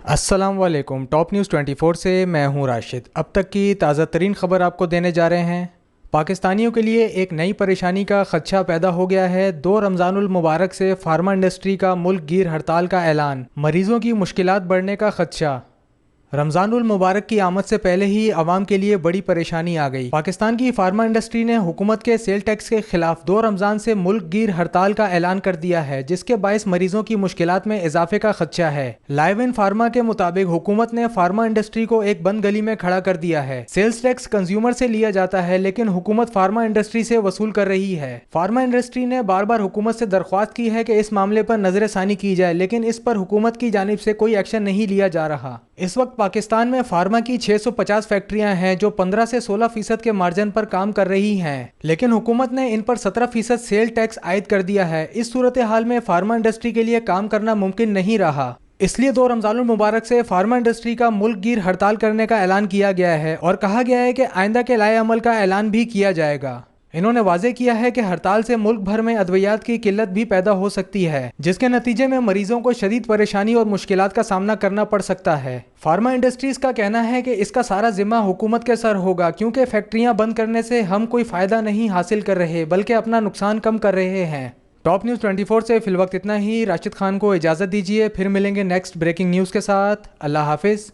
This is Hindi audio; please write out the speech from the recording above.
अस्सलाम वालेकुम। टॉप न्यूज़ 24 से मैं हूं राशिद। अब तक की ताज़ा तरीन खबर आपको देने जा रहे हैं। पाकिस्तानियों के लिए एक नई परेशानी का खदशा पैदा हो गया है। 2 रमज़ानुल मुबारक से फार्मा इंडस्ट्री का मुल्क गिर हड़ताल का ऐलान, मरीजों की मुश्किलात बढ़ने का खदशा। रमज़ानुल मुबारक की आमद से पहले ही आवाम के लिए बड़ी परेशानी आ गई। पाकिस्तान की फार्मा इंडस्ट्री ने हुकूमत के सेल टैक्स के खिलाफ 2 रमज़ान से मुल्क गिर हड़ताल का ऐलान कर दिया है, जिसके बायस मरीजों की मुश्किलात में इजाफे का खदशा है। लाइव इन फार्मा के मुताबिक हुकूमत ने फार्मा इंडस्ट्री को एक बंद गली में खड़ा कर दिया है। सेल्स टैक्स कंज्यूमर से लिया जाता है, लेकिन हुकूमत फार्मा इंडस्ट्री से वसूल कर रही है। फार्मा इंडस्ट्री ने बार बार हुकूमत से दरख्वास्त की है कि इस मामले पर नजरसानी की जाए, लेकिन इस पर हुकूमत की जानिब से कोई एक्शन नहीं लिया जा रहा। इस वक्त पाकिस्तान में फार्मा की 650 फैक्ट्रियां हैं जो 15 से 16% के मार्जिन पर काम कर रही हैं, लेकिन हुकूमत ने इन पर 17% सेल टैक्स आयद कर दिया है। इस सूरत हाल में फार्मा इंडस्ट्री के लिए काम करना मुमकिन नहीं रहा। इसलिए 2 रमज़ानुल मुबारक से फार्मा इंडस्ट्री का मुल्क गिर हड़ताल करने का ऐलान किया गया है और कहा गया है कि आइंदा के लाए अमल का ऐलान भी किया जाएगा। इन्होंने वाजे किया है कि हड़ताल से मुल्क भर में अद्वियात की किल्लत भी पैदा हो सकती है, जिसके नतीजे में मरीजों को शदीद परेशानी और मुश्किलात का सामना करना पड़ सकता है। फार्मा इंडस्ट्रीज का कहना है कि इसका सारा जिम्मा हुकूमत के सर होगा, क्योंकि फैक्ट्रियां बंद करने से हम कोई फायदा नहीं हासिल कर रहे बल्कि अपना नुकसान कम कर रहे हैं। टॉप न्यूज़ 24 से फिलवक्त इतना ही। राशिद खान को इजाज़त दीजिए, फिर मिलेंगे नेक्स्ट ब्रेकिंग न्यूज़ के साथ। अल्लाह हाफिज़।